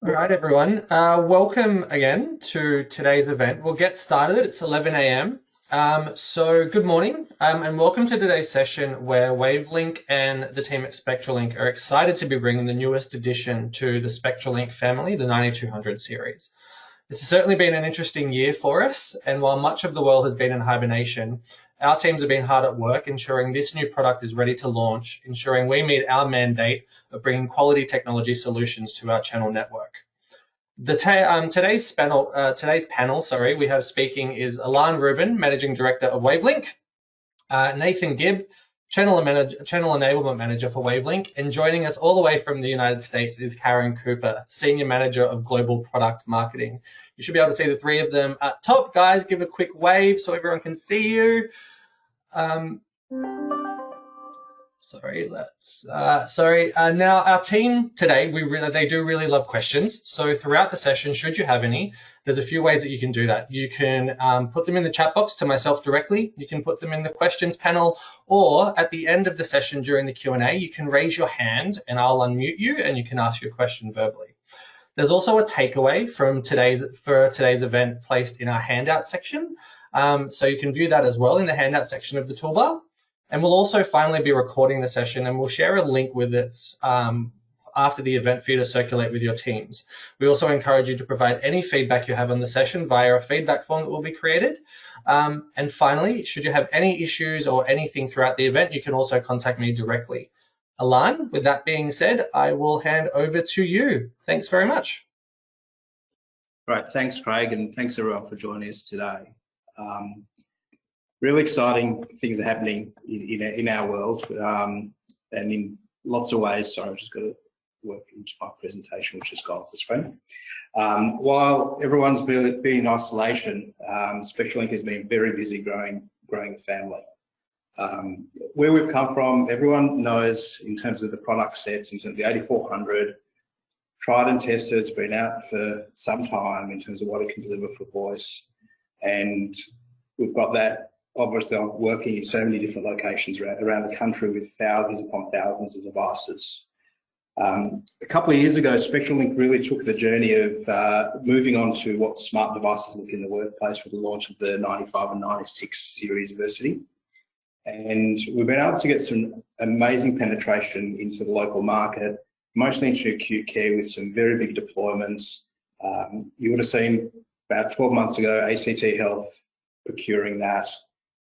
All right, everyone. Welcome again to today's event. We'll get started. It's 11 a.m. So good morning, and welcome to today's session where Wavelink and the team at Spectralink are excited to be bringing the newest addition to the Spectralink family, the 9200 series. This has certainly been an interesting year for us, and while much of the world has been in hibernation, our teams have been hard at work ensuring this new product is ready to launch, ensuring we meet our mandate of bringing quality technology solutions to our channel network. Today's panel, we have speaking is Alan Rubin, Managing Director of Wavelink, Nathan Gibb, Channel Enablement Manager for Wavelink, and joining us all the way from the United States is Karen Cooper, Senior Manager of Global Product Marketing. You should be able to see the three of them at top. Guys, give a quick wave so everyone can see you. Now our team today, they do really love questions. So throughout the session, should you have any, there's a few ways that you can do that. You can put them in the chat box to myself directly. You can put them in the questions panel, or at the end of the session during the Q&A, you can raise your hand and I'll unmute you and you can ask your question verbally. There's also a takeaway from today's event placed in our handout section. So you can view that as well in the handout section of the toolbar. And we'll also finally be recording the session and we'll share a link with it after the event for you to circulate with your teams. We also encourage you to provide any feedback you have on the session via a feedback form that will be created. And finally, should you have any issues or anything throughout the event, you can also contact me directly. Alan, with that being said, I will hand over to you. Thanks very much. Right, thanks, Craig, and thanks everyone for joining us today. Really exciting things are happening in our world and in lots of ways. Sorry, I've just got to work into my presentation, which has gone off the screen. While everyone's been in isolation, Spectralink has been very busy growing the family. Where we've come from, everyone knows in terms of the product sets, in terms of the 8400, tried and tested, it's been out for some time in terms of what it can deliver for voice. And we've got that obviously working in so many different locations around the country with thousands upon thousands of devices. A couple of years ago, Spectralink really took the journey of moving on to what smart devices look in the workplace with the launch of the 95 and 96 series Versity. And we've been able to get some amazing penetration into the local market, mostly into acute care with some very big deployments. You would have seen about 12 months ago, ACT Health procuring that.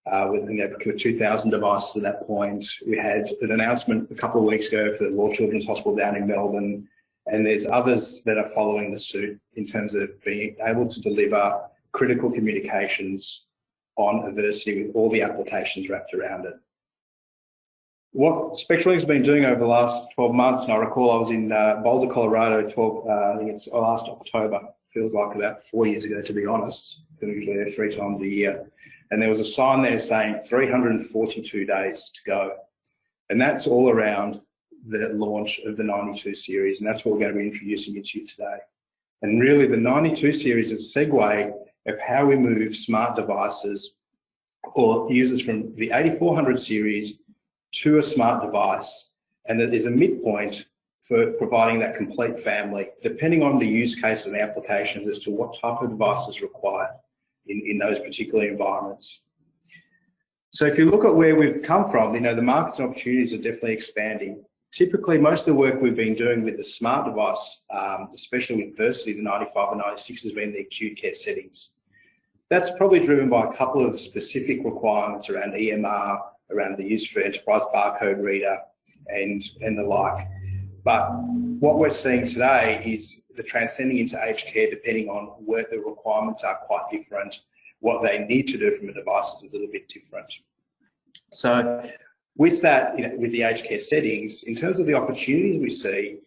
They procured 2,000 devices at that point. We had an announcement a couple of weeks ago for the Royal Children's Hospital down in Melbourne, and there's others that are following the suit in terms of being able to deliver critical communications on Versity with all the applications wrapped around it. What Spectralink has been doing over the last 12 months, and I recall I was in Boulder, Colorado, I think it's last October, feels like about 4 years ago to be honest. I'm usually there 3 times a year. And there was a sign there saying 342 days to go. And that's all around the launch of the 92 series, and that's what we're going to be introducing you to today. And really the 92 series is a segue of how we move smart devices or users from the 8400 series to a smart device, and that is a midpoint for providing that complete family, depending on the use case and the applications as to what type of device is required in those particular environments. So if you look at where we've come from, the markets and opportunities are definitely expanding. Typically, most of the work we've been doing with the smart device, especially with Versity, the 95 and 96, has been the acute care settings. That's probably driven by a couple of specific requirements around EMR, around the use for enterprise barcode reader and the like. But what we're seeing today is the transcending into aged care, depending on where the requirements are quite different. What they need to do from a device is a little bit different. So with that, with the aged care settings, in terms of the opportunities we see,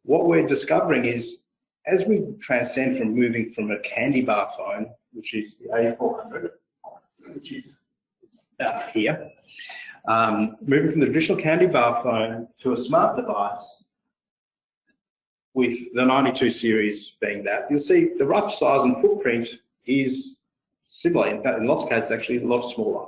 what we're discovering is as we transcend from moving from a candy bar phone, which is the 8400, which is here, moving from the traditional candy bar phone to a smart device, with the 92 series being that, you'll see the rough size and footprint is similar. In fact, in lots of cases, actually a lot smaller.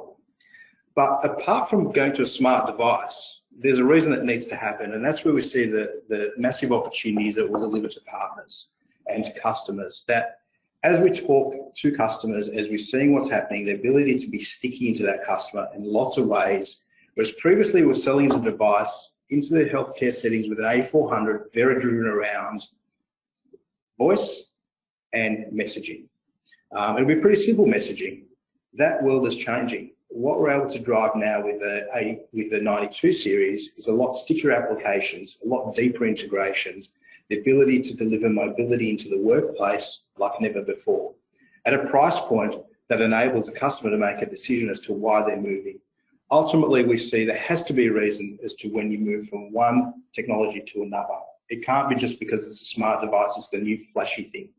But apart from going to a smart device, there's a reason that needs to happen, and that's where we see the massive opportunities that will deliver to partners. and to customers, that as we talk to customers, as we're seeing what's happening, the ability to be sticky into that customer in lots of ways, whereas previously we're selling the device into the healthcare settings with an A400, very driven around voice and messaging. It'll be pretty simple messaging. That world is changing. What we're able to drive now with the 92 series is a lot stickier applications, a lot deeper integrations, the ability to deliver mobility into the workplace like never before, at a price point that enables the customer to make a decision as to why they're moving. Ultimately, we see there has to be a reason as to when you move from one technology to another. It can't be just because it's a smart device, it's the new flashy thing.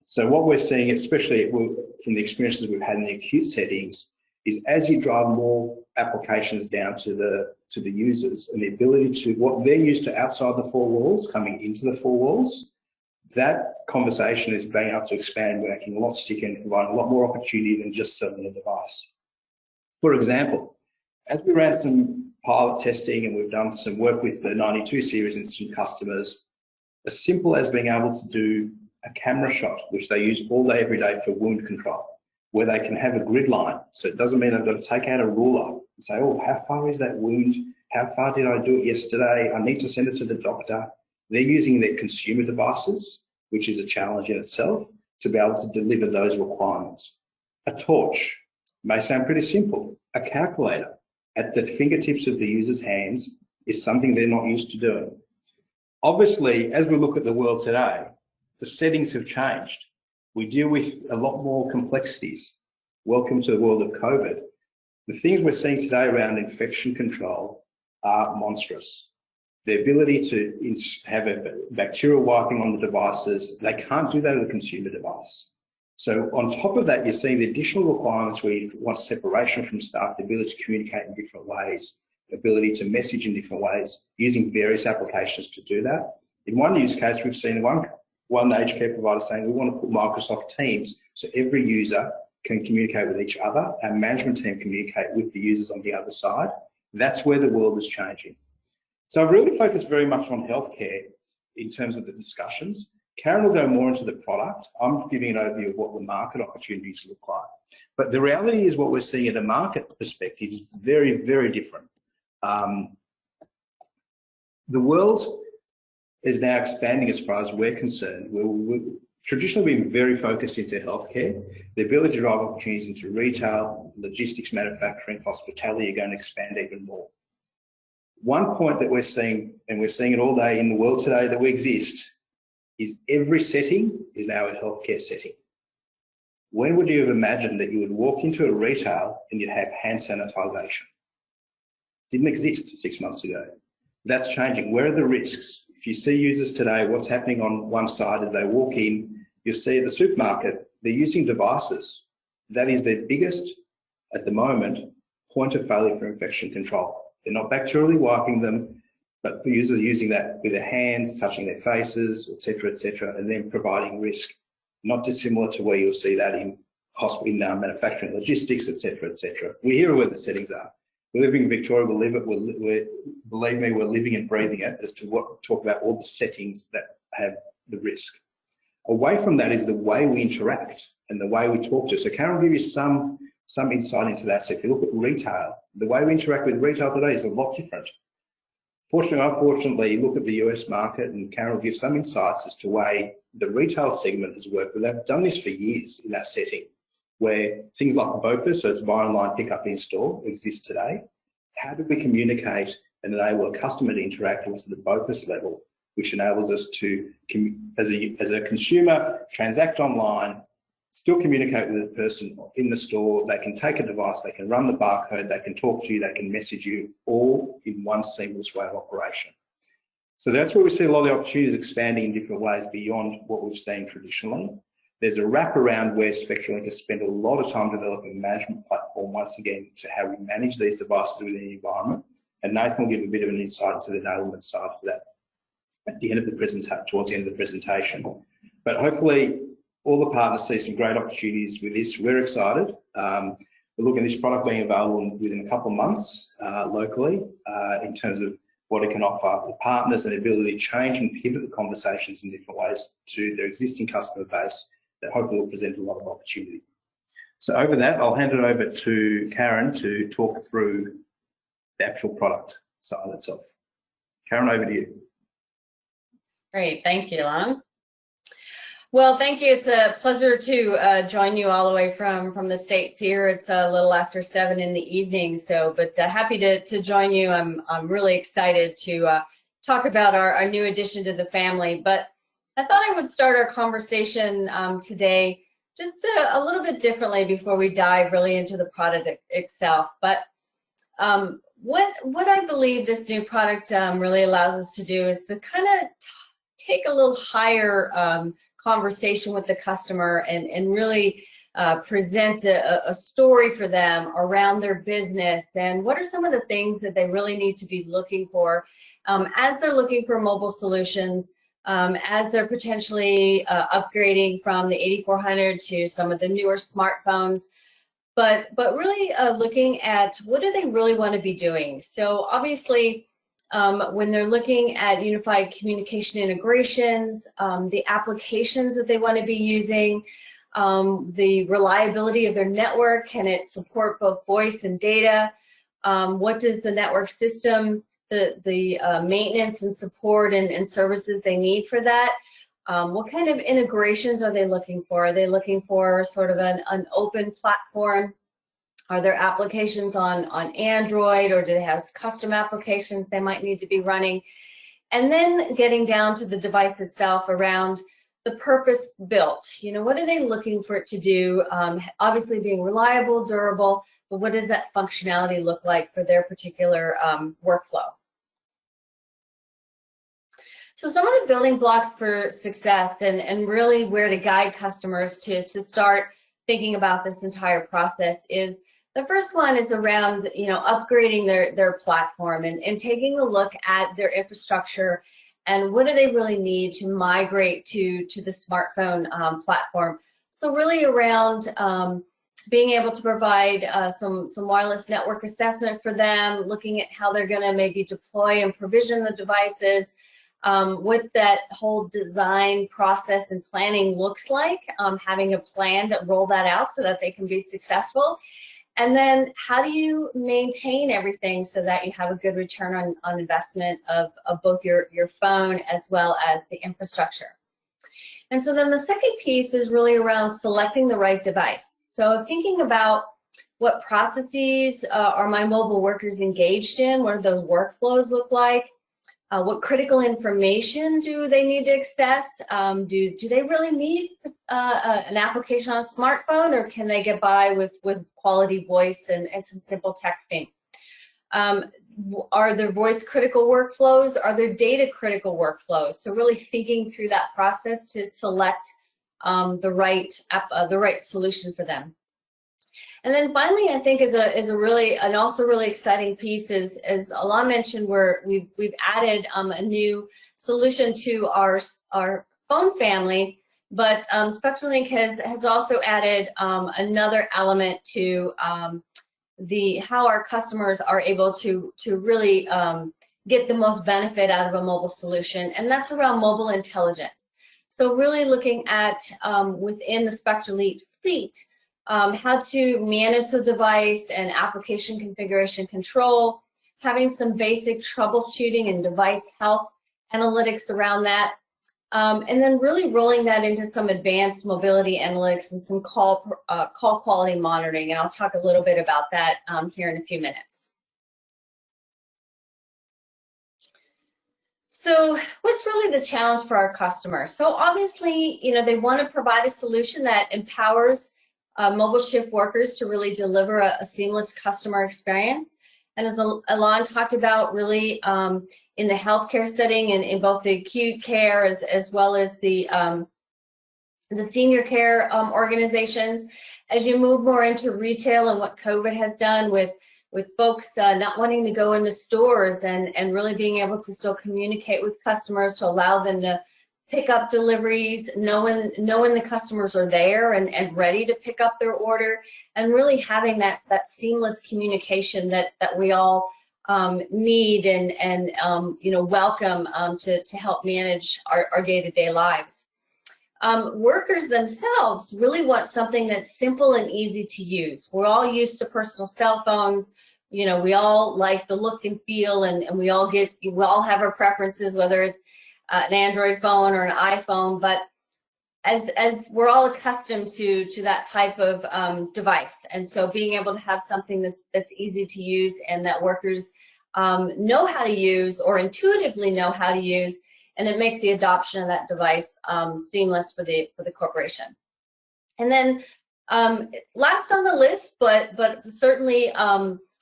So what we're seeing, especially from the experiences we've had in the acute settings, is as you drive more applications down to the users and the ability to, what they're used to outside the four walls, coming into the four walls, that conversation is being able to expand, making a lot stickier and providing a lot more opportunity than just selling a device. For example, as we ran some pilot testing and we've done some work with the 92 series and some customers, as simple as being able to do a camera shot, which they use all day, every day for wound control, where they can have a grid line. So it doesn't mean I've got to take out a ruler and say, oh, how far is that wound? How far did I do it yesterday? I need to send it to the doctor. They're using their consumer devices, which is a challenge in itself, to be able to deliver those requirements. A torch may sound pretty simple. A calculator at the fingertips of the user's hands is something they're not used to doing. Obviously, as we look at the world today, the settings have changed. We deal with a lot more complexities. Welcome to the world of COVID. The things we're seeing today around infection control are monstrous. The ability to have a bacterial wiping on the devices, they can't do that with a consumer device. So on top of that, you're seeing the additional requirements where you want separation from staff, the ability to communicate in different ways, the ability to message in different ways, using various applications to do that. In one use case, we've seen one aged care provider saying we want to put Microsoft Teams so every user can communicate with each other, our management team communicate with the users on the other side. That's where the world is changing. So I've really focused very much on healthcare in terms of the discussions. Karen will go more into the product. I'm giving an overview of what the market opportunities look like. But the reality is what we're seeing at a market perspective is very, very different. The world is now expanding as far as we're concerned. We've traditionally been very focused into healthcare. The ability to drive opportunities into retail, logistics, manufacturing, hospitality are going to expand even more. One point that we're seeing, and we're seeing it all day in the world today that we exist, is every setting is now a healthcare setting. When would you have imagined that you would walk into a retail and you'd have hand sanitization? Didn't exist 6 months ago. That's changing. Where are the risks? If you see users today, what's happening on one side as they walk in, you'll see at the supermarket, they're using devices. That is their biggest, at the moment, point of failure for infection control. They're not bacterially wiping them, but users are using that with their hands, touching their faces, et cetera, and then providing risk. Not dissimilar to where you'll see that in hospital, manufacturing, logistics, et cetera, et cetera. We hear where the settings are. We're living in Victoria, we'll live it, believe me, we're living and breathing it as to talk about all the settings that have the risk. Away from that is the way we interact and the way we talk to. So Karen will give you some insight into that. So if you look at retail, the way we interact with retail today is a lot different. Fortunately, unfortunately, look at the US market, and Karen will give some insights as to way the retail segment has worked. But they've done this for years in that setting, where things like BOPA, so it's buy online, pick up in store, exist today. How do we communicate and enable a customer to interact with the BOPUS level, which enables us to, as a consumer, transact online, still communicate with the person in the store. They can take a device, they can run the barcode, they can talk to you, they can message you, all in one seamless way of operation. So that's where we see a lot of the opportunities expanding in different ways beyond what we've seen traditionally. There's a wraparound where Spectralink has spent a lot of time developing a management platform, once again, to how we manage these devices within the environment. And Nathan will give a bit of an insight into the enablement side for that at the end of the presentation, towards the end of the presentation. But hopefully, all the partners see some great opportunities with this. We're excited. We're looking at this product being available within a couple of months locally in terms of what it can offer the partners and the ability to change and pivot the conversations in different ways to their existing customer base that hopefully will present a lot of opportunity. So over that, I'll hand it over to Karen to talk through the actual product side itself. Karen, over to you. Great, thank you, Lon. Well, thank you. It's a pleasure to join you all the way from the States here. It's a little after 7 in the evening, but happy to join you. I'm really excited to talk about our new addition to the family. But I thought I would start our conversation today just a little bit differently before we dive really into the product itself. But what I believe this new product really allows us to do is to kind of take a little higher conversation with the customer and really present a story for them around their business and what are some of the things that they really need to be looking for as they're looking for mobile solutions, as they're potentially upgrading from the 8400 to some of the newer smartphones, but really looking at what do they really want to be doing. So obviously, when they're looking at unified communication integrations, the applications that they want to be using, the reliability of their network, can it support both voice and data? What does the network system, the maintenance and support and services they need for that? What kind of integrations are they looking for? Are they looking for sort of an open platform? Are there applications on Android, or do they have custom applications they might need to be running? And then getting down to the device itself around the purpose built. You know, what are they looking for it to do? Obviously being reliable, durable, but what does that functionality look like for their particular workflow? So some of the building blocks for success and really where to guide customers to start thinking about this entire process is, the first one is around, you know, upgrading their platform and taking a look at their infrastructure and what do they really need to migrate to the smartphone platform. So really around being able to provide some wireless network assessment for them, looking at how they're going to maybe deploy and provision the devices, what that whole design process and planning looks like, having a plan to roll that out so that they can be successful. And then how do you maintain everything so that you have a good return on investment of both your phone as well as the infrastructure. And so then the second piece is really around selecting the right device. So thinking about what processes are my mobile workers engaged in, what do those workflows look like? What critical information do they need to access? Do they really need an application on a smartphone, or can they get by with quality voice and some simple texting? Are there voice critical workflows? Are there data critical workflows? So really thinking through that process to select the right solution for them. And then finally, I think is a really and also really exciting piece is, as Alon mentioned, we've added a new solution to our phone family, but Spectralink has also added another element to how our customers are able to really get the most benefit out of a mobile solution, and that's around mobile intelligence. So really looking at within the Spectralink fleet, how to manage the device and application configuration control, having some basic troubleshooting and device health analytics around that, and then really rolling that into some advanced mobility analytics and some call quality monitoring. And I'll talk a little bit about that here in a few minutes. So what's really the challenge for our customers? So obviously, you know, they want to provide a solution that empowers mobile shift workers to really deliver a seamless customer experience. And as Alon talked about, really in the healthcare setting and in both the acute care as well as the senior care organizations, as you move more into retail and what COVID has done with folks not wanting to go into stores and really being able to still communicate with customers to allow them to pick up deliveries, knowing the customers are there and ready to pick up their order, and really having that seamless communication that we all need and welcome to help manage our day-to-day lives. Workers themselves really want something that's simple and easy to use. We're all used to personal cell phones. We all like the look and feel, and we all have our preferences, whether it's an Android phone or an iPhone. But as we're all accustomed to that type of device, and so being able to have something that's easy to use and that workers know how to use or intuitively know how to use, and it makes the adoption of that device seamless for the corporation. And then last on the list, but certainly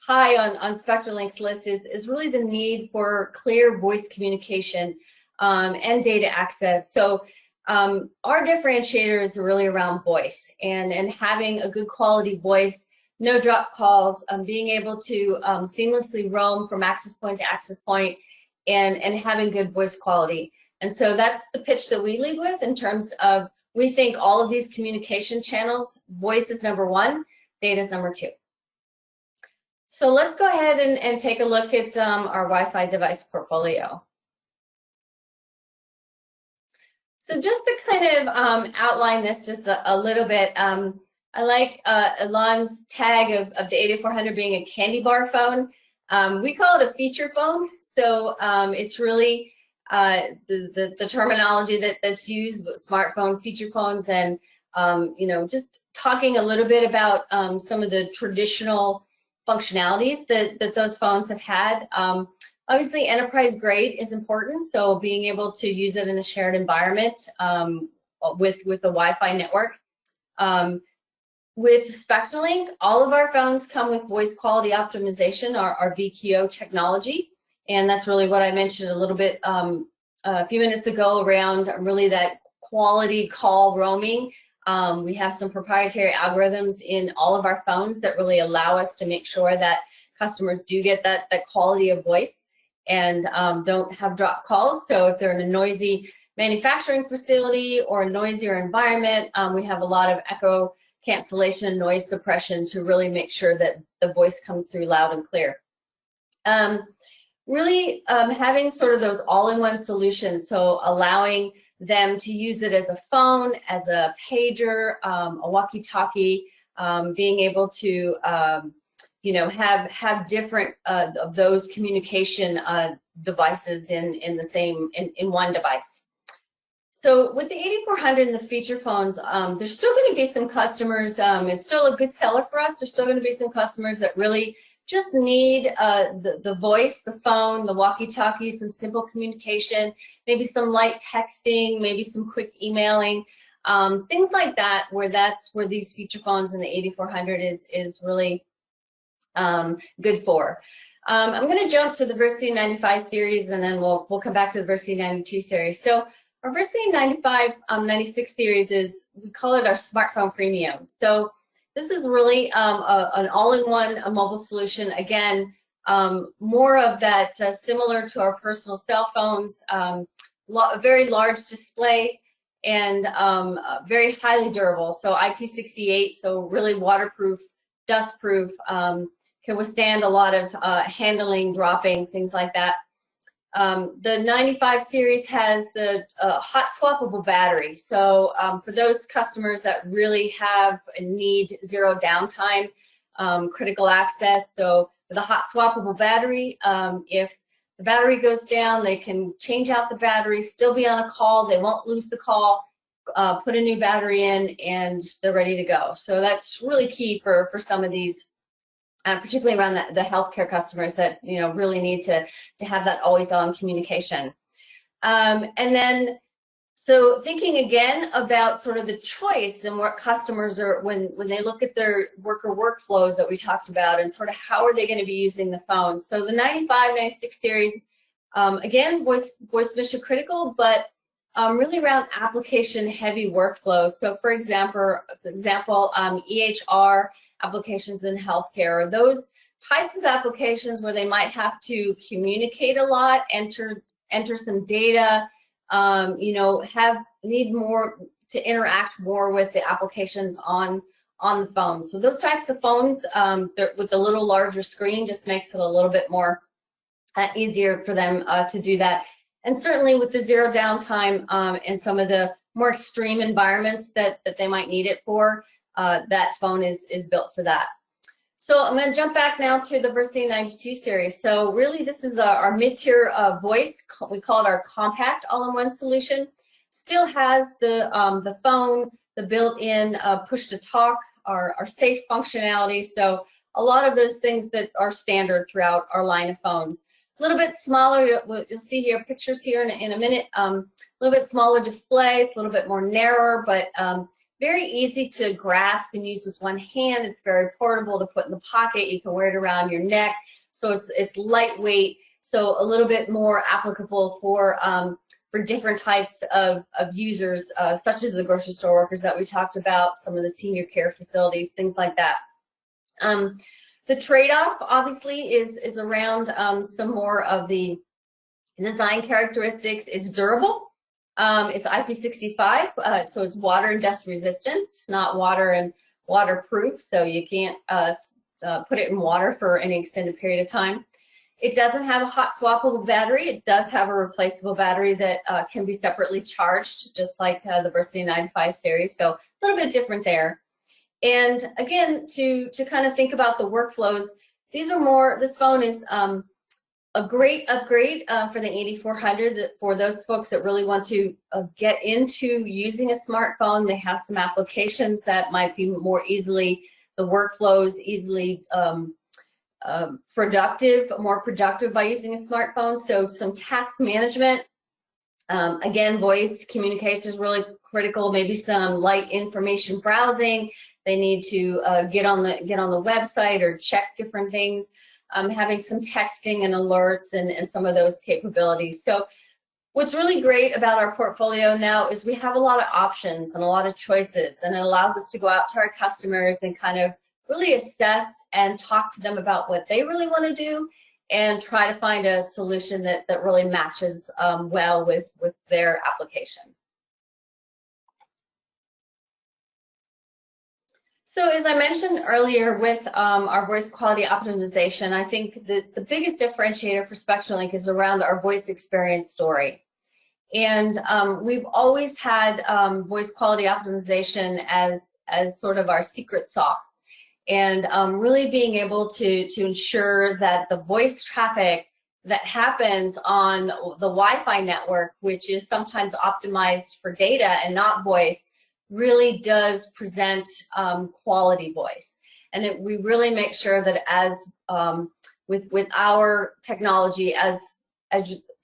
high on Spectralink's list is really the need for clear voice communication and data access. So our differentiator is really around voice and having a good quality voice, no drop calls, being able to seamlessly roam from access point to access point, and having good voice quality. And so that's the pitch that we lead with in terms of, we think all of these communication channels, voice is number one, data is number two. So let's go ahead and take a look at our Wi-Fi device portfolio. So just to kind of outline this just a little bit, I like Elon's tag of the 8400 being a candy bar phone. We call it a feature phone. So it's really the terminology that's used with smartphone, feature phones, and just talking a little bit about some of the traditional functionalities that those phones have had. Obviously, enterprise grade is important, so being able to use it in a shared environment with a Wi-Fi network. With Spectralink, all of our phones come with voice quality optimization, our VQO technology, and that's really what I mentioned a little bit a few minutes ago around really that quality call roaming. We have some proprietary algorithms in all of our phones that really allow us to make sure that customers do get that quality of voice and don't have drop calls. So if they're in a noisy manufacturing facility or a noisier environment, we have a lot of echo cancellation and noise suppression to really make sure that the voice comes through loud and clear. Really having sort of those all-in-one solutions, so allowing them to use it as a phone, as a pager, a walkie-talkie, being able to have different of those communication devices in one device. So with the 8400 and the feature phones, there's still going to be some customers, it's still a good seller for us. There's still going to be some customers that really just need the voice, the phone, the walkie-talkie, some simple communication, maybe some light texting, maybe some quick emailing, things like that, that's where these feature phones in the 8400 is really good for. I'm going to jump to the Versity 95 series, and then we'll come back to the Versity 92 series. So our Versity 95, 96 series we call it our smartphone premium. So this is really an all-in-one mobile solution. Again, more of that similar to our personal cell phones, a very large display and very highly durable. So IP68, so really waterproof, dustproof, can withstand a lot of handling, dropping, things like that. The 95 series has the hot swappable battery. So for those customers that really have a need zero downtime, critical access, so with a hot swappable battery, if the battery goes down, they can change out the battery, still be on a call, they won't lose the call, put a new battery in, and they're ready to go. So that's really key for some of these, particularly around the healthcare customers that really need to have that always-on communication. And then, so thinking again about sort of the choice and what customers are when they look at their worker workflows that we talked about, and sort of how are they going to be using the phone. So the 95, 96 series, again, voice mission critical, but really around application-heavy workflows. So for example, EHR applications in healthcare, or those types of applications where they might have to communicate a lot, enter some data, need more to interact more with the applications on the phone. So those types of phones with a little larger screen just makes it a little bit more easier for them to do that. And certainly with the zero downtime and some of the more extreme environments that they might need it for, that phone is built for that. So I'm going to jump back now to the Versity 92 series. So really this is our mid-tier voice. We call it our compact all-in-one solution. Still has the phone, the built-in push-to-talk, our safe functionality. So a lot of those things that are standard throughout our line of phones. A little bit smaller, you'll see here pictures here in a minute. A little bit smaller displays, a little bit more narrower, but very easy to grasp and use with one hand. It's very portable to put in the pocket. You can wear it around your neck. So it's lightweight, so a little bit more applicable for different types of users, such as the grocery store workers that we talked about, some of the senior care facilities, things like that. The trade-off, obviously, is around some more of the design characteristics. It's durable. It's IP65, so it's water and dust resistance, not water and waterproof, so you can't put it in water for any extended period of time. It doesn't have a hot swappable battery. It does have a replaceable battery that can be separately charged, just like the Versity 95 series, so a little bit different there. And again, to kind of think about the workflows, these are more, this phone is a great upgrade for the 8400 for those folks that really want to get into using a smartphone. They have some applications that might be more easily, the workflows easily more productive by using a smartphone. So some task management, again, voice communication is really critical. Maybe some light information browsing. They need to get on the website or check different things. Having some texting and alerts and some of those capabilities. So what's really great about our portfolio now is we have a lot of options and a lot of choices, and it allows us to go out to our customers and kind of really assess and talk to them about what they really want to do and try to find a solution that really matches well with their application. So as I mentioned earlier with our voice quality optimization, I think that the biggest differentiator for Spectralink is around our voice experience story. And we've always had voice quality optimization as sort of our secret sauce. And really being able to ensure that the voice traffic that happens on the Wi-Fi network, which is sometimes optimized for data and not voice, really does present quality voice. And we really make sure that as with our technology, as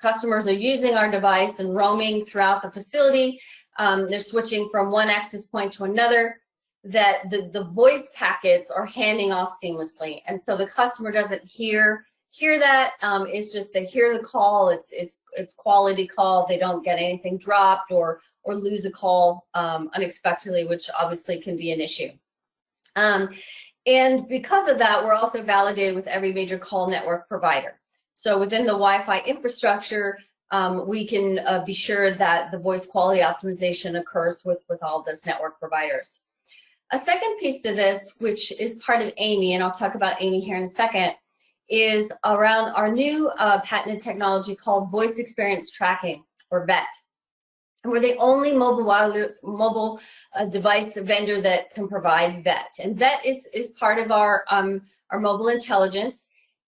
customers are using our device and roaming throughout the facility, they're switching from one access point to another, that the voice packets are handing off seamlessly. And so the customer doesn't hear that. It's just they hear the call, it's quality call, they don't get anything dropped or lose a call unexpectedly, which obviously can be an issue. And because of that, we're also validated with every major call network provider. So within the Wi-Fi infrastructure, we can be sure that the voice quality optimization occurs with all those network providers. A second piece to this, which is part of AMI, and I'll talk about AMI here in a second, is around our new patented technology called Voice Experience Tracking, or VET. And we're the only mobile device vendor that can provide VET. And VET is part of our mobile intelligence.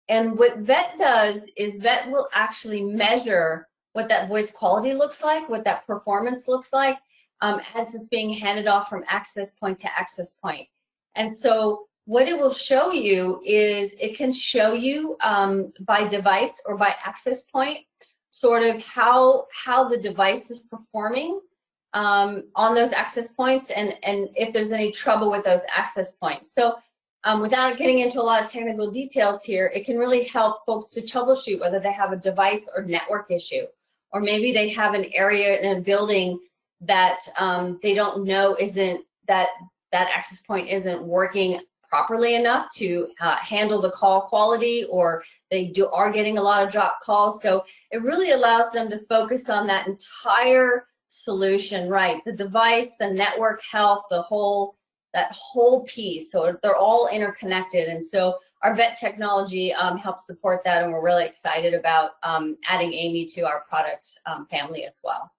And what VET does is VET will actually measure what that voice quality looks like, what that performance looks like, as it's being handed off from access point to access point. And so what it will show you is it can show you by device or by access point sort of how the device is performing on those access points and if there's any trouble with those access points. So without getting into a lot of technical details here, it can really help folks to troubleshoot whether they have a device or network issue, or maybe they have an area in a building that they don't know isn't that access point isn't working properly enough to handle the call quality, or they are getting a lot of dropped calls. So it really allows them to focus on that entire solution, right? The device, the network health, that whole piece. So they're all interconnected. And so our vet technology helps support that, and we're really excited about adding Amy to our product family as well.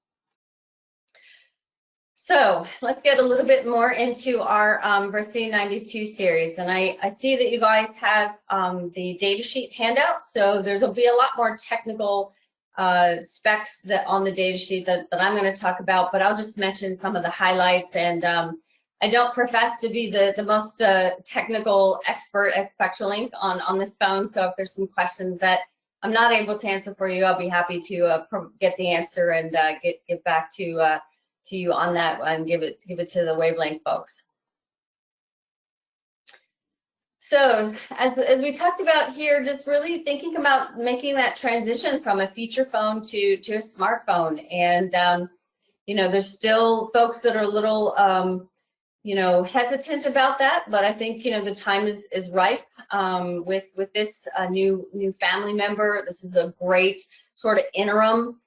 So let's get a little bit more into our Versity 92 series. And I see that you guys have the data sheet handout. So there'll be a lot more technical specs that on the data sheet that I'm going to talk about, but I'll just mention some of the highlights. And I don't profess to be the most technical expert at Spectralink on this phone. So if there's some questions that I'm not able to answer for you, I'll be happy to get the answer and get back to you on that and give it to the Wavelength folks. So as we talked about here, just really thinking about making that transition from a feature phone to a smartphone. And you know, there's still folks that are a little you know, hesitant about that, but I think, you know, the time is ripe with this new family member. This is a great sort of interim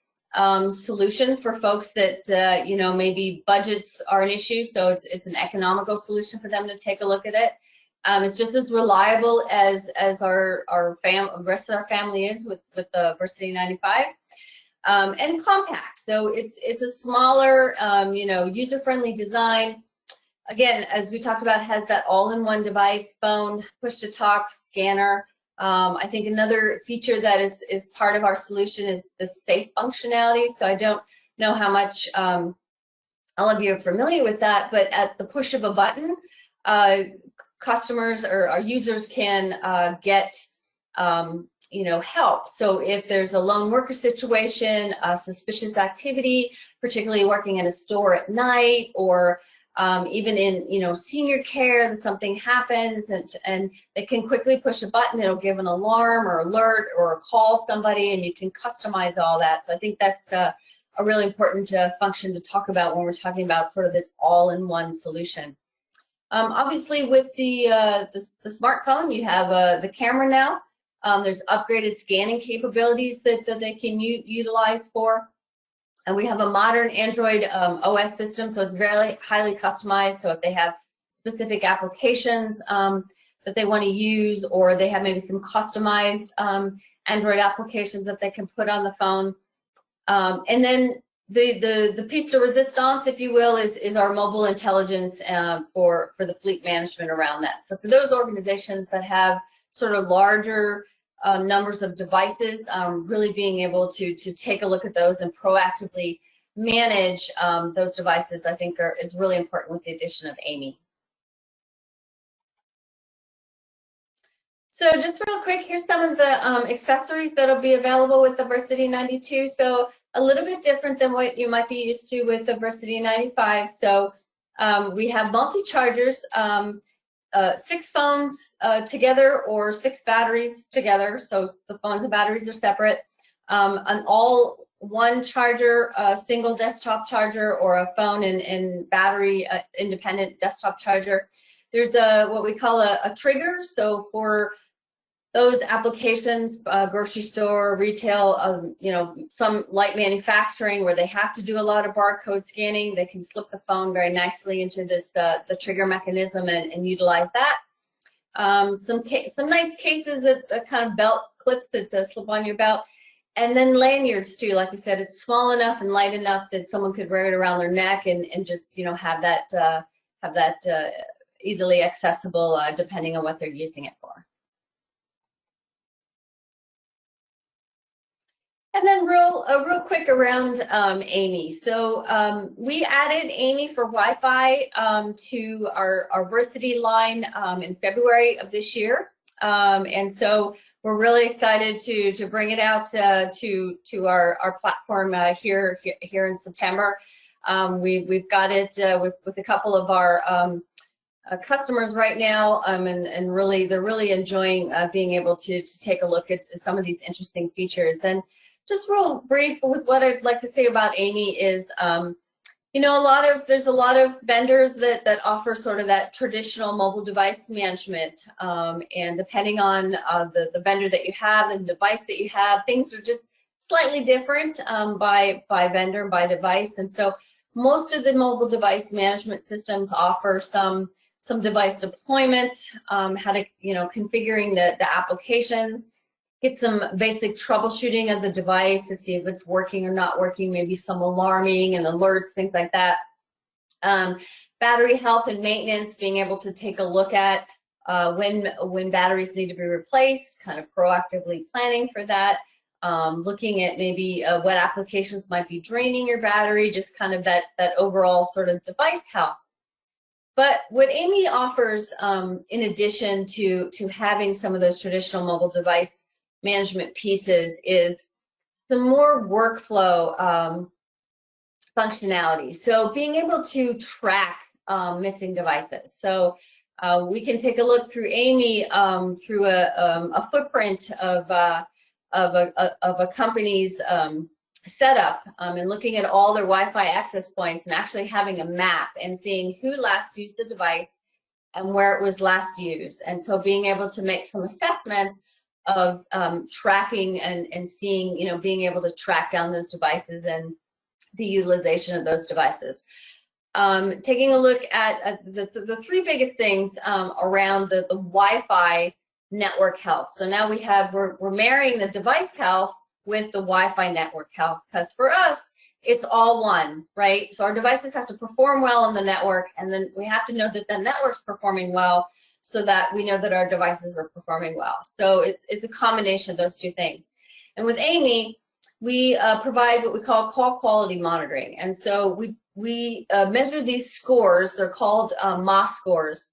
solution for folks that you know, maybe budgets are an issue, so it's an economical solution for them to take a look at it. It's just as reliable as our rest of our family is with the Versity 95, and compact. So it's a smaller, you know, user-friendly design. Again, as we talked about, has that all-in-one device, phone, push-to-talk, scanner. I think another feature that is part of our solution is the safe functionality. So I don't know how much all of you are familiar with that, but at the push of a button, customers or our users can get you know, help. So if there's a lone worker situation, suspicious activity, particularly working in a store at night, or even in, you know, senior care, something happens and they can quickly push a button. It'll give an alarm or alert or call somebody, and you can customize all that. So I think that's a really important function to talk about when we're talking about sort of this all-in-one solution. Obviously, with the smartphone, you have the camera now. There's upgraded scanning capabilities that they can utilize for. And we have a modern Android OS system, so it's very highly customized. So if they have specific applications that they want to use, or they have maybe some customized Android applications that they can put on the phone. And then the piece de resistance, if you will, is our mobile intelligence for the fleet management around that. So for those organizations that have sort of larger numbers of devices, really being able to take a look at those and proactively manage those devices, I think is really important with the addition of Amy. So just real quick, here's some of the accessories that will be available with the Versity 92. So a little bit different than what you might be used to with the Versity 95. So we have multi-chargers, 6 phones together or 6 batteries together. So the phones and batteries are separate. An all-one charger, a single desktop charger, or a phone and battery independent desktop charger. There's what we call a trigger. So for those applications, grocery store, retail, you know, some light manufacturing where they have to do a lot of barcode scanning, they can slip the phone very nicely into this the trigger mechanism and utilize that. Some nice cases that kind of belt clips that slip on your belt, and then lanyards too. Like we said, it's small enough and light enough that someone could wear it around their neck and just, you know, have that easily accessible depending on what they're using it for. And then real quick around Amy. So we added Amy for Wi-Fi to our Versity line in February of this year. And so we're really excited to bring it out to our platform here in September. We've got it with a couple of our customers right now, and really they're really enjoying being able to take a look at some of these interesting features. And just real brief with what I'd like to say about Amy is, you know, there's a lot of vendors that offer sort of that traditional mobile device management, and depending on the vendor that you have and the device that you have, things are just slightly different by vendor and by device. And so most of the mobile device management systems offer some some device deployment, how to, configuring the applications, get some basic troubleshooting of the device to see if it's working or not working, maybe some alarming and alerts, things like that. Battery health and maintenance, being able to take a look at when batteries need to be replaced, kind of proactively planning for that, looking at maybe what applications might be draining your battery, just kind of that overall sort of device health. But what Amy offers, in addition to having some of those traditional mobile device management pieces, is some more workflow functionality. So being able to track missing devices. So we can take a look through Amy through a footprint of a company's setup, and looking at all their Wi-Fi access points and actually having a map and seeing who last used the device and where it was last used. And so being able to make some assessments of tracking and seeing, being able to track down those devices and the utilization of those devices. Taking a look at the three biggest things around the Wi-Fi network health. So now we're marrying the device health with the Wi-Fi network health, because for us, it's all one, right? So our devices have to perform well on the network, and then we have to know that the network's performing well so that we know that our devices are performing well. So it's a combination of those two things. And with Amy, we provide what we call call quality monitoring. And so we measure these scores. They're called MOS scores.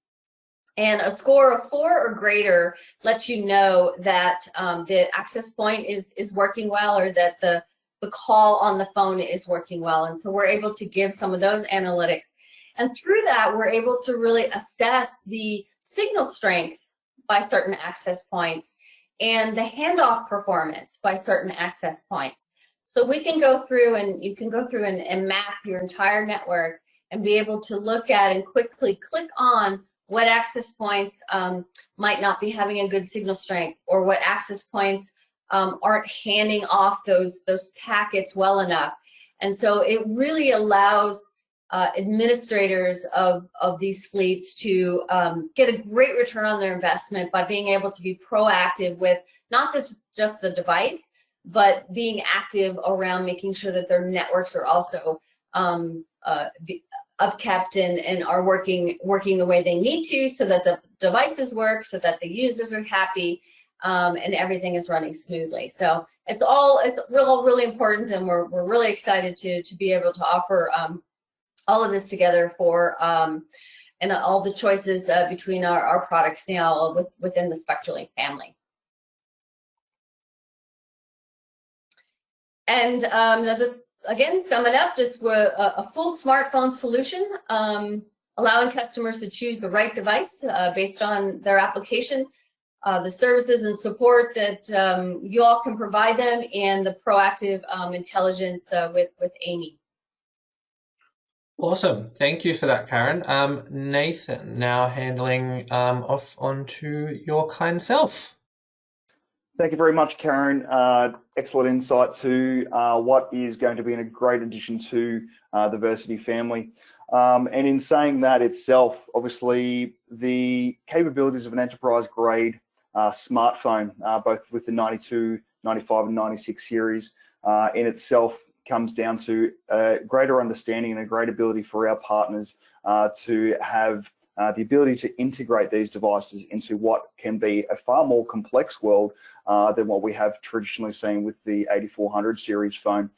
And a score of 4 or greater lets you know that the access point is working well, or that the call on the phone is working well. And so we're able to give some of those analytics. And through that, we're able to really assess the signal strength by certain access points and the handoff performance by certain access points. So we can go through, and you can go through and map your entire network and be able to look at and quickly click on what access points might not be having a good signal strength, or what access points aren't handing off those packets well enough. And so it really allows administrators of these fleets to get a great return on their investment by being able to be proactive with not just the device, but being active around making sure that their networks are also upkept and are working the way they need to, so that the devices work, so that the users are happy, and everything is running smoothly. So it's really important, and we're really excited to be able to offer all of this together for and all the choices between our products now within the Spectralink family. And just again, sum it up, just a full smartphone solution, allowing customers to choose the right device based on their application, the services and support that you all can provide them, and the proactive intelligence with Amy. Awesome. Thank you for that, Karen. Nathan, now handling off onto your kind self. Thank you very much, Karen. Excellent insight to what is going to be a great addition to the Versity family. And in saying that itself, obviously the capabilities of an enterprise-grade smartphone, both with the 92, 95 and 96 series in itself, comes down to a greater understanding and a great ability for our partners to have the ability to integrate these devices into what can be a far more complex world than what we have traditionally seen with the 8400 series phone.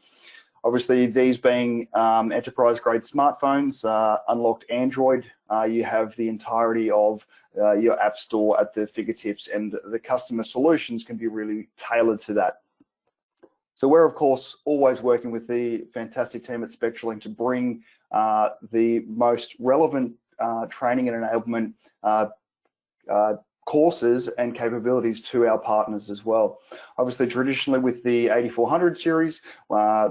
Obviously, these being enterprise-grade smartphones, unlocked Android, you have the entirety of your app store at the fingertips, and the customer solutions can be really tailored to that. So we're, of course, always working with the fantastic team at Spectralink to bring the most relevant training and enablement courses and capabilities to our partners as well. Obviously, traditionally with the 8400 series,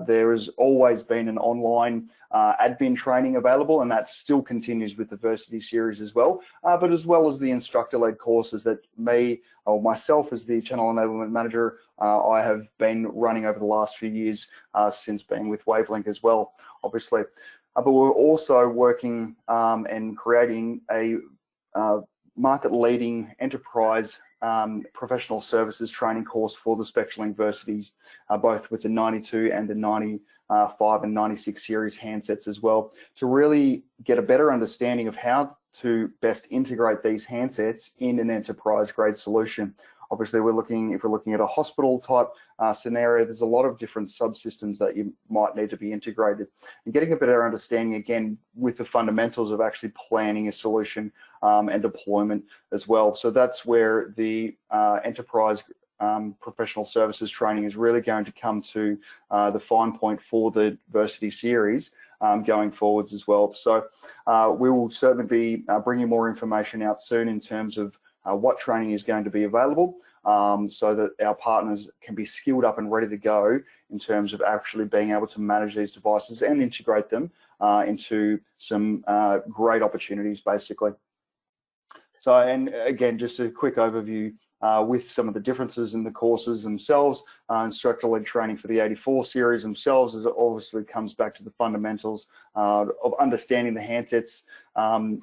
there has always been an online admin training available, and that still continues with the Versity series as well, but as well as the instructor-led courses that myself as the Channel Enablement Manager, I have been running over the last few years since being with Wavelength as well, obviously. But we're also working and creating a market-leading enterprise professional services training course for the Spectralink Versity, both with the 92 and the 95 and 96 series handsets as well, to really get a better understanding of how to best integrate these handsets in an enterprise-grade solution. Obviously, if we're looking at a hospital type scenario, there's a lot of different subsystems that you might need to be integrated, and getting a better understanding again with the fundamentals of actually planning a solution and deployment as well. So that's where the enterprise professional services training is really going to come to the fine point for the Versity series going forwards as well. So we will certainly be bringing more information out soon in terms of what training is going to be available, so that our partners can be skilled up and ready to go in terms of actually being able to manage these devices and integrate them into some great opportunities, basically. So, and again, just a quick overview with some of the differences in the courses themselves. Instructor-led training for the 84 series themselves, as it obviously comes back to the fundamentals of understanding the handsets,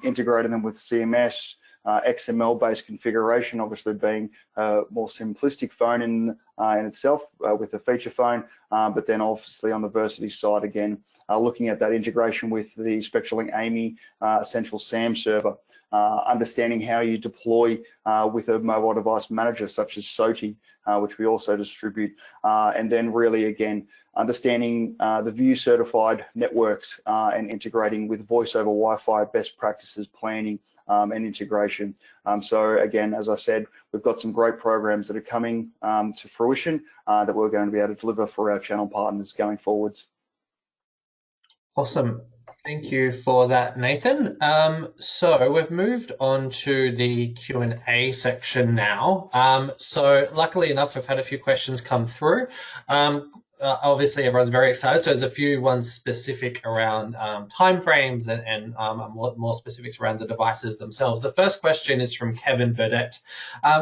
integrating them with CMS, XML-based configuration, obviously being a more simplistic phone in itself with a feature phone, but then obviously on the Versity side again, looking at that integration with the Spectralink AMI Essential SAM server, understanding how you deploy with a mobile device manager such as SOTI, which we also distribute, and then really again understanding the View certified networks and integrating with voice over Wi-Fi best practices planning and integration. So again, as I said, we've got some great programs that are coming to fruition that we're going to be able to deliver for our channel partners going forwards. Awesome. Thank you for that, Nathan. So we've moved on to the Q&A section now. So luckily enough, we've had a few questions come through. Obviously, everyone's very excited. So there's a few ones specific around timeframes and more specifics around the devices themselves. The first question is from Kevin Burdett.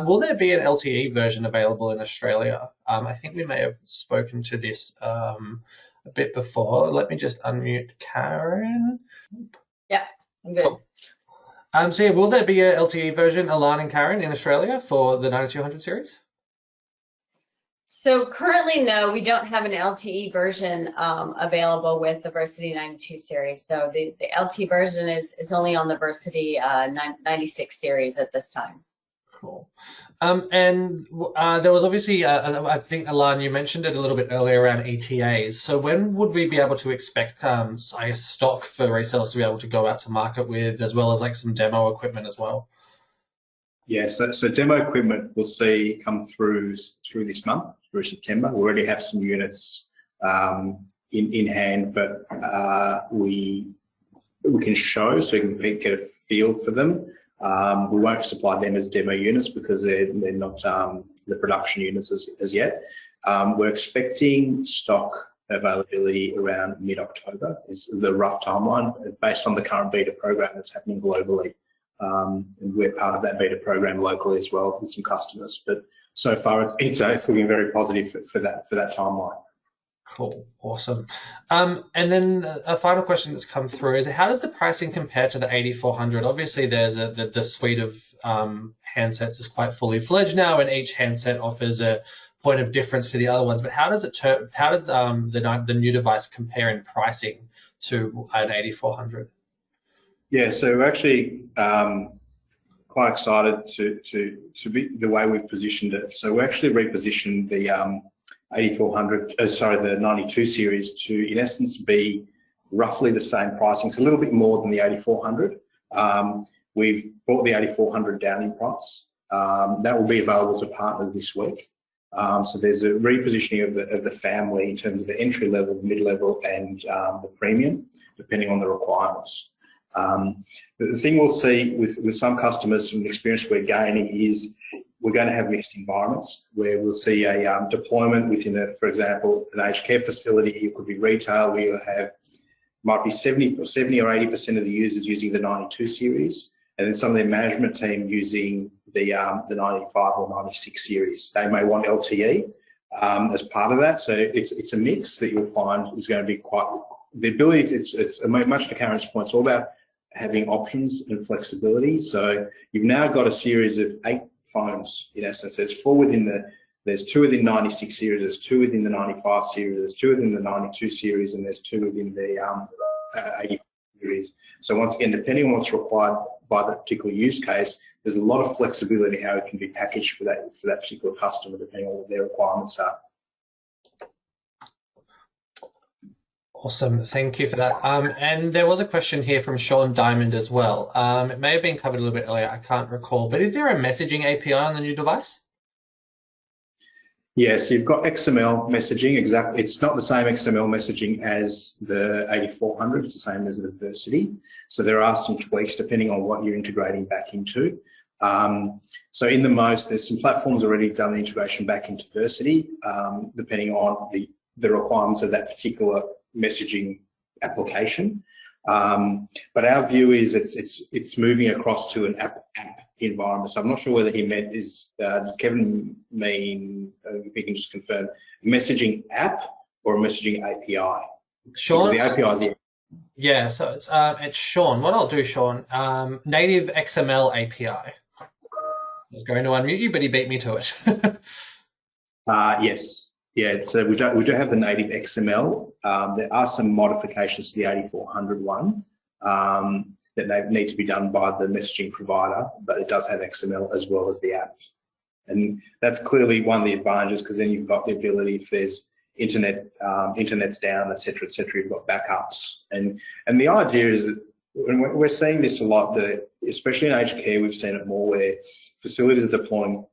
Will there be an LTE version available in Australia? I think we may have spoken to this a bit before. Let me just unmute Karen. Yeah, I'm good. Cool. So yeah, will there be a LTE version, Alan and Karen, in Australia for the 9200 series? So currently, no, we don't have an LTE version available with the Versity 92 series. So the LTE version is only on the Versity 96 series at this time. Cool. And there was obviously, I think, Alan, you mentioned it a little bit earlier around ETAs. So when would we be able to expect, I guess, stock for resellers to be able to go out to market with, as well as like some demo equipment as well? Yeah, so demo equipment we'll see come through this month, through September. We already have some units in hand, but we can show, so you can get a feel for them. We won't supply them as demo units because they're not the production units as yet. We're expecting stock availability around mid-October is the rough timeline based on the current beta program that's happening globally. And we're part of that beta program locally as well with some customers. But so far, it's looking very positive for that timeline. Cool, awesome. And then a final question that's come through is, how does the pricing compare to the 8400? Obviously, there's the suite of handsets is quite fully fledged now, and each handset offers a point of difference to the other ones. But how does the new device compare in pricing to an 8400? Yeah, so we're actually quite excited to be the way we've positioned it. So we actually repositioned the 8400, the 92 series to, in essence, be roughly the same pricing. It's a little bit more than the 8400. We've brought the 8400 down in price. That will be available to partners this week. So there's a repositioning of the family in terms of the entry level, mid-level, and the premium, depending on the requirements. The thing we'll see with some customers, from the experience we're gaining, is we're going to have mixed environments where we'll see a deployment within for example, an aged care facility. It could be retail where you'll have, might be 70 or 80% of the users using the 92 series, and then some of their management team using the 95 or 96 series. They may want LTE as part of that. So it's a mix that you'll find is going to be quite, the ability, it's much to Karen's point, it's all about having options and flexibility. So you've now got a series of 8 phones in essence. There's 4 within there's 2 within 96 series, there's 2 within the 95 series, there's 2 within the 92 series, and there's 2 within the 84 series. So once again, depending on what's required by that particular use case, there's a lot of flexibility how it can be packaged for that particular customer, depending on what their requirements are. Awesome, thank you for that. And there was a question here from Sean Diamond as well. It may have been covered a little bit earlier, I can't recall, but is there a messaging API on the new device? Yeah, so you've got XML messaging, exactly. It's not the same XML messaging as the 8400, it's the same as the Versity. So there are some tweaks depending on what you're integrating back into. So in the most, there's some platforms already done the integration back into Versity, depending on the requirements of that particular messaging application. But our view is it's moving across to an app environment. So I'm not sure whether he meant does Kevin mean, if he can just confirm, messaging app or a messaging API? Sean, because the API is yeah, so it's Sean. What I'll do, Sean, native XML API. I was going to unmute you, but he beat me to it. yes. Yeah, so we do have the native XML. There are some modifications to the 8400 one that need to be done by the messaging provider, but it does have XML as well as the app. And that's clearly one of the advantages, because then you've got the ability, if there's internet's down, et cetera, you've got backups. And the idea is that we're seeing this a lot, especially in aged care, we've seen it more where facilities are deploying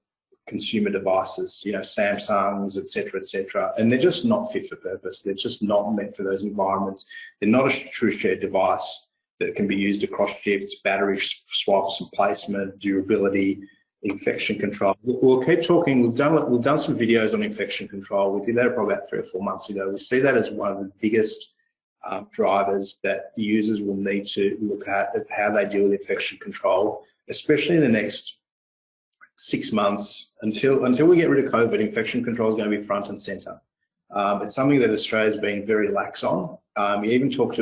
consumer devices, Samsungs, et cetera, and they're just not fit for purpose. They're just not meant for those environments. They're not a true shared device that can be used across shifts, battery swaps and placement, durability, infection control. We'll keep talking. We've done some videos on infection control. We did that probably about 3 or 4 months ago. We see that as one of the biggest drivers that users will need to look at of how they deal with infection control, especially in the next 6 months until we get rid of COVID. Infection control is going to be front and centre. It's something that Australia's been very lax on. You even talk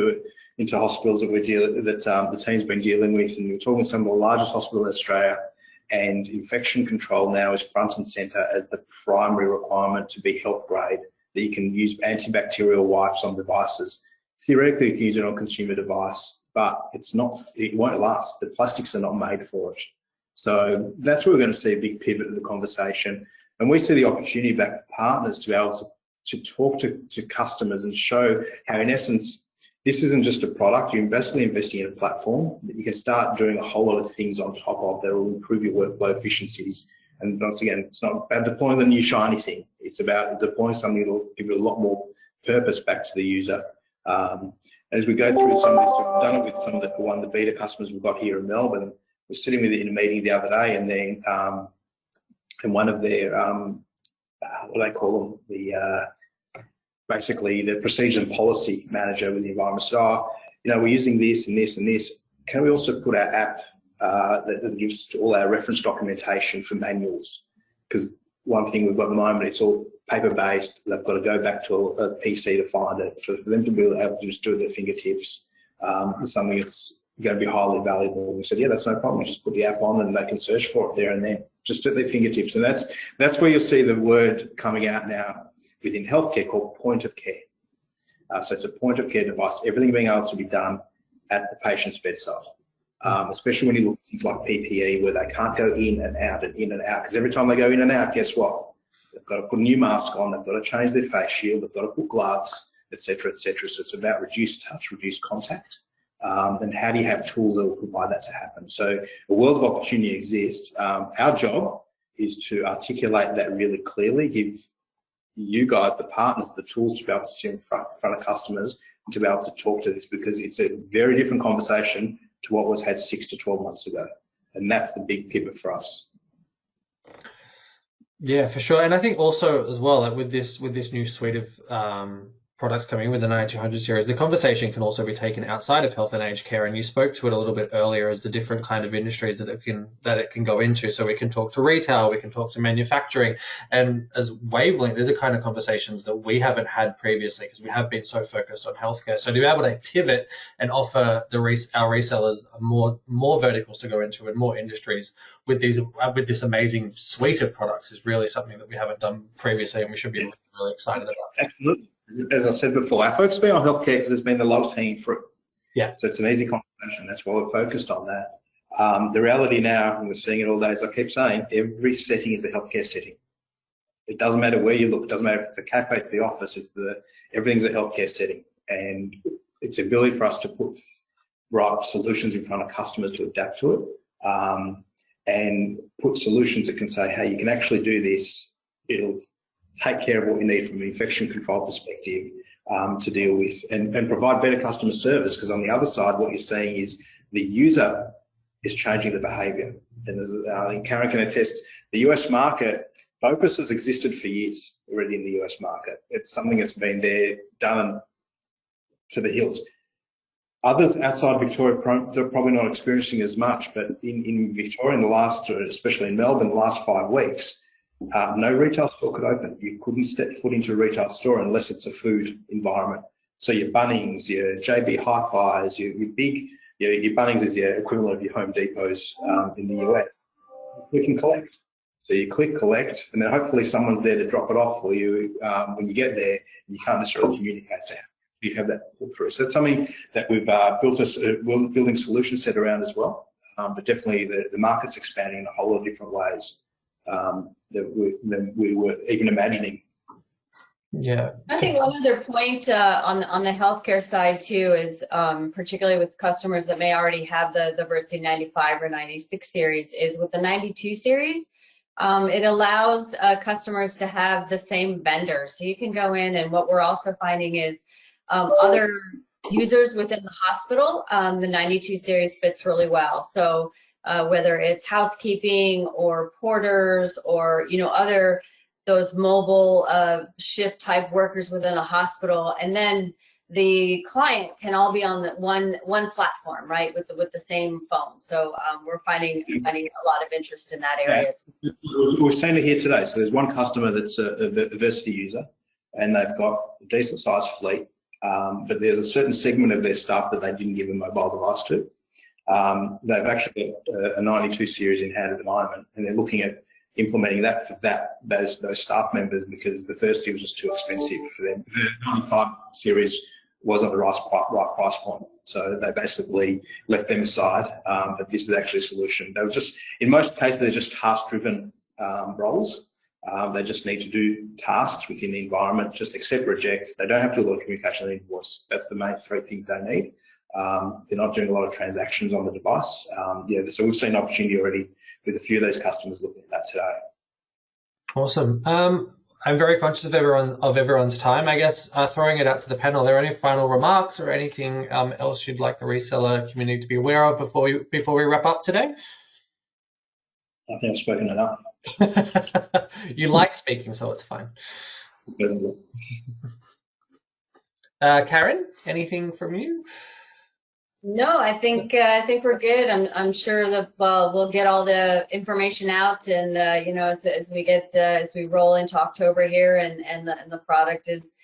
into hospitals that the team's been dealing with, and we're talking to some of the largest hospitals in Australia, and infection control now is front and centre as the primary requirement to be health grade, that you can use antibacterial wipes on devices. Theoretically, you can use it on a consumer device, but it won't last. The plastics are not made for it. So that's where we're going to see a big pivot in the conversation. And we see the opportunity back for partners to be able to talk to customers and show how, in essence, this isn't just a product. You're investing in a platform that you can start doing a whole lot of things on top of that will improve your workflow efficiencies. And once again, it's not about deploying the new shiny thing. It's about deploying something that will give it a lot more purpose back to the user. As we go through some of this, we've done it with some of the beta customers we've got here in Melbourne. We're sitting with it in a meeting the other day, and then and one of their what do they call them, basically the procedure and policy manager with the environment. So, we're using this and this and this. Can we also put our app that gives all our reference documentation for manuals? Because one thing we've got at the moment, it's all paper-based. They've got to go back to a PC to find it. For them to be able to just do it at their fingertips is something that's going to be highly valuable. We said, yeah, that's no problem. Just put the app on and they can search for it there and then, just at their fingertips. And that's where you'll see the word coming out now within healthcare called point of care. So it's a point of care device, everything being able to be done at the patient's bedside. Especially when you look at things like PPE, where they can't go in and out and in and out, because every time they go in and out, guess what? They've got to put a new mask on, they've got to change their face shield, they've got to put gloves, et cetera, et cetera. So it's about reduced touch, reduced contact. And how do you have tools that will provide that to happen? So a world of opportunity exists. Our job is to articulate that really clearly, give you guys, the partners, the tools to be able to sit in front of customers and to be able to talk to this, because it's a very different conversation to what was had 6 to 12 months ago. And that's the big pivot for us. Yeah, for sure. And I think also as well, like with this new suite of products coming in with the 9200 series, the conversation can also be taken outside of health and aged care. And you spoke to it a little bit earlier as the different kind of industries that it can go into. So we can talk to retail, we can talk to manufacturing, and as Wavelength, these are kind of conversations that we haven't had previously because we have been so focused on healthcare. So to be able to pivot and offer our resellers more verticals to go into and more industries with this amazing suite of products is really something that we haven't done previously, and we should be really excited about. Absolutely. As I said before, our focus has been on healthcare because it's been the lowest hanging fruit. Yeah. So it's an easy conversation. That's why we're focused on that. The reality now, and we're seeing it all day, as I keep saying, every setting is a healthcare setting. It doesn't matter where you look. It doesn't matter if it's a cafe, it's the office, everything's a healthcare setting. And it's the ability for us to put right solutions in front of customers to adapt to it, and put solutions that can say, hey, you can actually do this. It'll take care of what you need from an infection control perspective to deal with, and provide better customer service, because on the other side, what you're seeing is the user is changing the behaviour. And as I think Karen can attest, the US market, Focus has existed for years already in the US market. It's something that's been there, done to the hills. Others outside Victoria, they're probably not experiencing as much, but in Victoria, in the last, especially in Melbourne, the last 5 weeks, no retail store could open. You couldn't step foot into a retail store unless it's a food environment. So your Bunnings, your JB Hi-Fis, your Bunnings is your equivalent of your Home Depots in the US. Click and collect. So you click collect, and then hopefully someone's there to drop it off for you when you get there. And you can't necessarily communicate. So you have that pull through. So it's something that we've built a building solution set around as well. But definitely the market's expanding in a whole lot of different ways than we were even imagining. Yeah. I think one other point on the healthcare side too is particularly with customers that may already have the Versity 95 or 96 series is with the 92 series. It allows customers to have the same vendor. So you can go in, and what we're also finding is other users within the hospital, the 92 series fits really well. So whether it's housekeeping or porters or, other those mobile shift type workers within a hospital, and then the client can all be on the one platform, right, with the same phone. So we're finding a lot of interest in that area. Yeah. We're seeing it here today. So there's one customer that's a Versity user, and they've got a decent sized fleet, but there's a certain segment of their staff that they didn't give a mobile device to. They've actually got a 92 series in hand at the moment, and they're looking at implementing that for those staff members, because the Versity was just too expensive for them. The 95 series wasn't the right price point, so they basically left them aside. But this is actually a solution. They were just, in most cases, they're just task-driven roles. They just need to do tasks within the environment, just accept, reject. They don't have to do a lot of communication and invoice. That's the main 3 things they need. They're not doing a lot of transactions on the device. So we've seen opportunity already with a few of those customers looking at that today. Awesome. I'm very conscious of everyone's time. I guess throwing it out to the panel, are there any final remarks or anything else you'd like the reseller community to be aware of before we wrap up today? I think I've spoken enough. You like speaking, so it's fine. Karen, anything from you? No, I think we're good. I'm sure that we'll get all the information out, and as we roll into October here, and the product is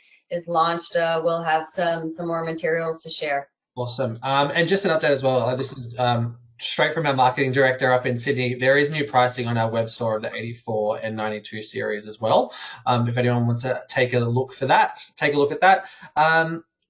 launched, we'll have some more materials to share. Awesome. And just an update as well. This is straight from our marketing director up in Sydney. There is new pricing on our web store of the 84 and 92 series as well. If anyone wants to take a look at that.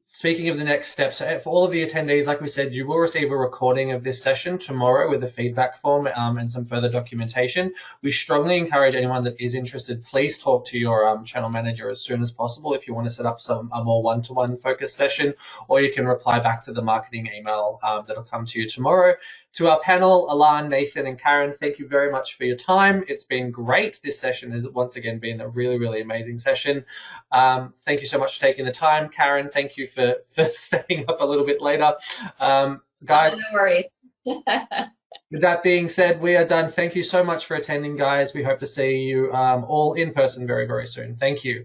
Speaking of the next steps, for all of the attendees, like we said, you will receive a recording of this session tomorrow with a feedback form and some further documentation. We strongly encourage anyone that is interested, please talk to your channel manager as soon as possible if you want to set up a more one-to-one focused session, or you can reply back to the marketing email that'll come to you tomorrow. To our panel, Alan, Nathan, and Karen, thank you very much for your time. It's been great. This session has once again been a really, really amazing session. Thank you so much for taking the time. Karen, thank you for staying up a little bit later. Guys, no worries. With that being said, we are done. Thank you so much for attending, guys. We hope to see you all in person very, very soon. Thank you.